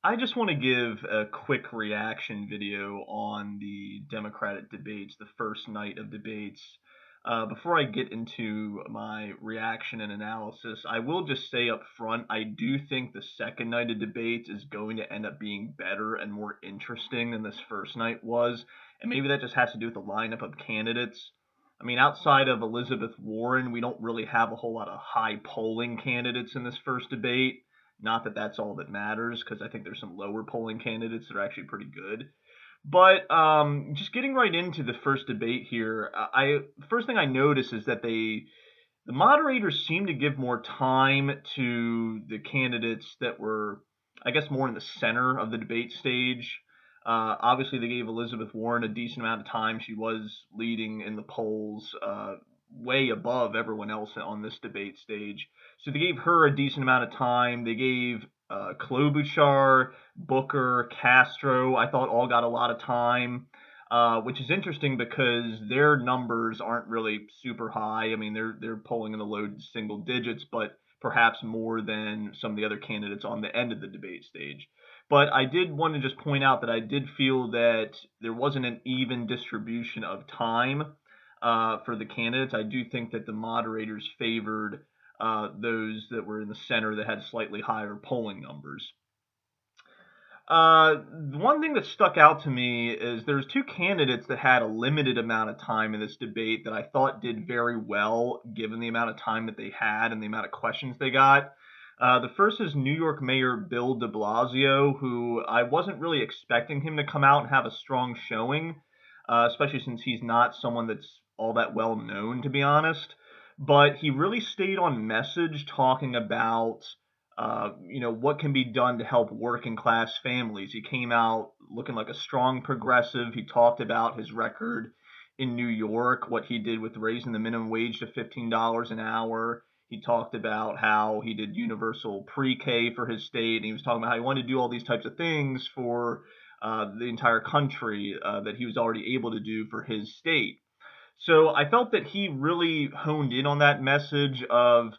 I just want to give a quick reaction video on the Democratic debates, the first night of debates. Before I get into my reaction and analysis, I will just say up front, I do think the second night of debates is going to end up being better and more interesting than this first night was. And maybe that just has to do with the lineup of candidates. I mean, outside of Elizabeth Warren, we don't really have a whole lot of high polling candidates in this first debate. Not that that's all that matters, because I think there's some lower polling candidates that are actually pretty good. But just getting right into the first debate here, I first thing I notice is that the moderators seem to give more time to the candidates that were, I guess, more in the center of the debate stage. Obviously, they gave Elizabeth Warren a decent amount of time. She was leading in the polls, way above everyone else on this debate stage. So they gave her a decent amount of time. They gave Klobuchar, Booker, Castro, I thought all got a lot of time, which is interesting because their numbers aren't really super high. I mean, they're polling in the low single digits, but perhaps more than some of the other candidates on the end of the debate stage. But I did want to just point out that I did feel that there wasn't an even distribution of time for the candidates. I do think that the moderators favored those that were in the center that had slightly higher polling numbers. One thing that stuck out to me is there's two candidates that had a limited amount of time in this debate that I thought did very well given the amount of time that they had and the amount of questions they got. The first is New York Mayor Bill DeBlasio, who I wasn't really expecting him to come out and have a strong showing, especially since he's not someone that's all that well known, to be honest. But he really stayed on message talking about what can be done to help working class families. He came out looking like a strong progressive. He talked about his record in New York, what he did with raising the minimum wage to $15 an hour. He talked about how he did universal pre-K for his state, and he was talking about how he wanted to do all these types of things for the entire country that he was already able to do for his state. So I felt that he really honed in on that message of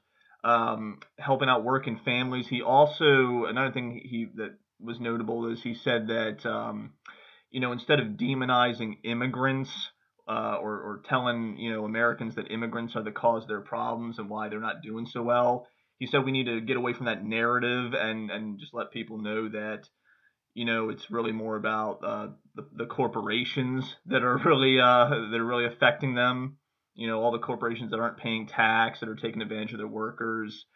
helping out working families. He also, another thing that was notable is he said that instead of demonizing immigrants or telling Americans that immigrants are the cause of their problems and why they're not doing so well, he said we need to get away from that narrative and just let people know that it's really more about the corporations that are really affecting them. All the corporations that aren't paying tax, that are taking advantage of their workers.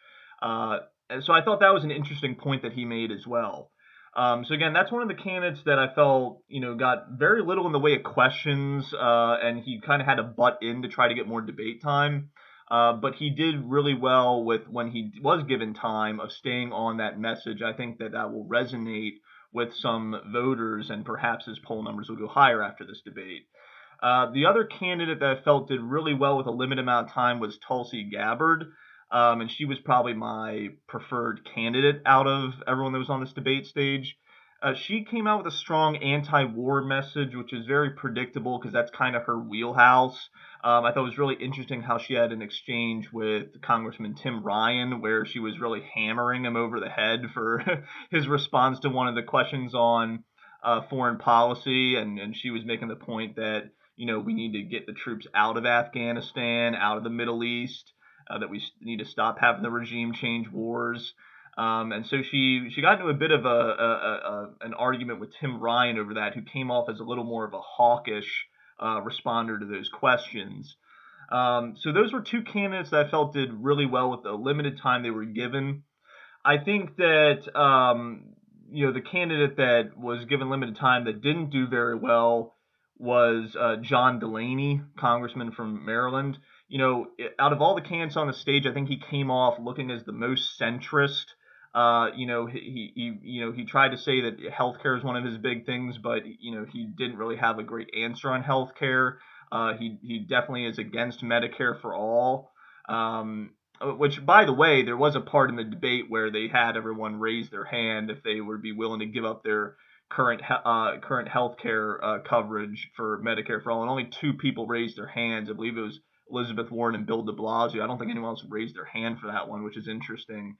And so I thought that was an interesting point that he made as well. So again, that's one of the candidates that I felt, got very little in the way of questions, and he kind of had to butt in to try to get more debate time. But he did really well with when he was given time of staying on that message. I think that will resonate with some voters, and perhaps his poll numbers will go higher after this debate. The other candidate that I felt did really well with a limited amount of time was Tulsi Gabbard, and she was probably my preferred candidate out of everyone that was on this debate stage. She came out with a strong anti-war message, which is very predictable because that's kind of her wheelhouse. I thought it was really interesting how she had an exchange with Congressman Tim Ryan, where she was really hammering him over the head for his response to one of the questions on foreign policy, and she was making the point that we need to get the troops out of Afghanistan, out of the Middle East, that we need to stop having the regime change wars. And so she got into a bit of an argument with Tim Ryan over that, who came off as a little more of a hawkish responder to those questions. So those were two candidates that I felt did really well with the limited time they were given. I think that the candidate that was given limited time that didn't do very well was John Delaney, congressman from Maryland. Out of all the candidates on the stage, I think he came off looking as the most centrist. He tried to say that healthcare is one of his big things, but he didn't really have a great answer on healthcare. He definitely is against Medicare for all. Which, by the way, there was a part in the debate where they had everyone raise their hand if they would be willing to give up their current health care coverage for Medicare for all, and only two people raised their hands. I believe it was Elizabeth Warren and Bill DeBlasio. I don't think anyone else raised their hand for that one, which is interesting.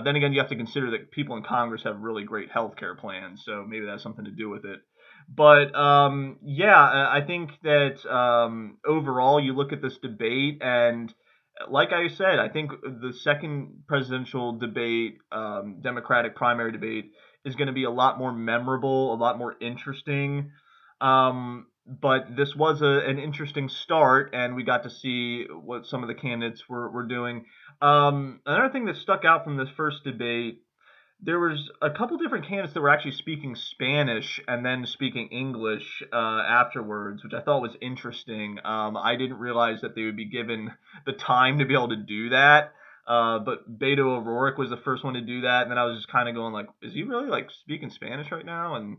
Then again, you have to consider that people in Congress have really great health care plans, so maybe that's something to do with it. But I think that overall, you look at this debate, and like I said, I think the second presidential debate, Democratic primary debate, is going to be a lot more memorable, a lot more interesting. But this was an interesting start, and we got to see what some of the candidates were doing. Another thing that stuck out from this first debate, there was a couple different candidates that were actually speaking Spanish and then speaking English afterwards, which I thought was interesting. I didn't realize that they would be given the time to be able to do that. But Beto O'Rourke was the first one to do that, and then I was just kind of going like, is he really like speaking Spanish right now? And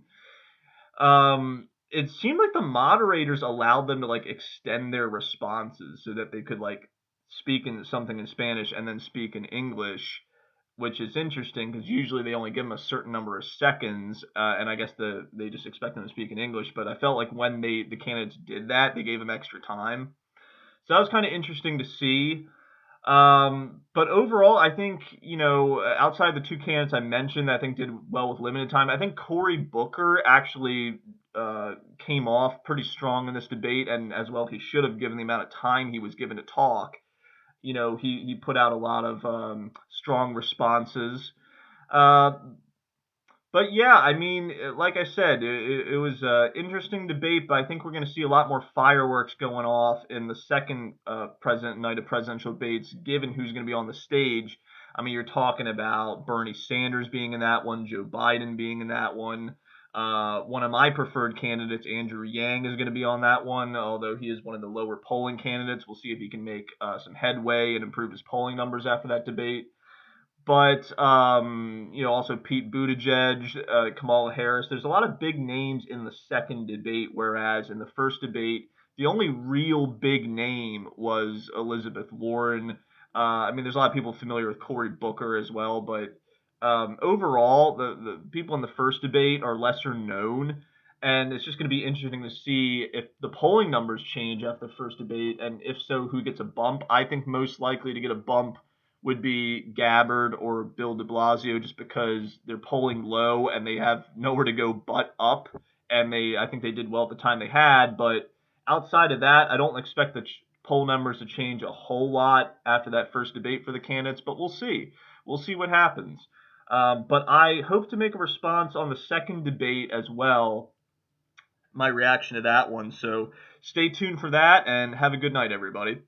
it seemed like the moderators allowed them to like extend their responses so that they could like speak in something in Spanish and then speak in English, which is interesting because usually they only give them a certain number of seconds, and I guess they just expect them to speak in English. But I felt like when the candidates did that, they gave them extra time, so that was kind of interesting to see. But overall, I think, outside the two candidates I mentioned, I think did well with limited time. I think Cory Booker actually came off pretty strong in this debate, and as well he should have, given the amount of time he was given to talk. He put out a lot of strong responses. But yeah, I mean, like I said, it was an interesting debate, but I think we're going to see a lot more fireworks going off in the second night of presidential debates, given who's going to be on the stage. I mean, you're talking about Bernie Sanders being in that one, Joe Biden being in that one. One of my preferred candidates, Andrew Yang, is going to be on that one, although he is one of the lower polling candidates. We'll see if he can make some headway and improve his polling numbers after that debate. But, also Pete Buttigieg, Kamala Harris. There's a lot of big names in the second debate, whereas in the first debate, the only real big name was Elizabeth Warren. I mean, there's a lot of people familiar with Cory Booker as well, but overall, the people in the first debate are lesser known, and it's just going to be interesting to see if the polling numbers change after the first debate, and if so, who gets a bump. I think most likely to get a bump would be Gabbard or Bill DeBlasio, just because they're polling low and they have nowhere to go but up, and I think they did well at the time they had. But outside of that, I don't expect the poll numbers to change a whole lot after that first debate for the candidates, but we'll see. We'll see what happens. But I hope to make a response on the second debate as well, my reaction to that one. So stay tuned for that, and have a good night, everybody.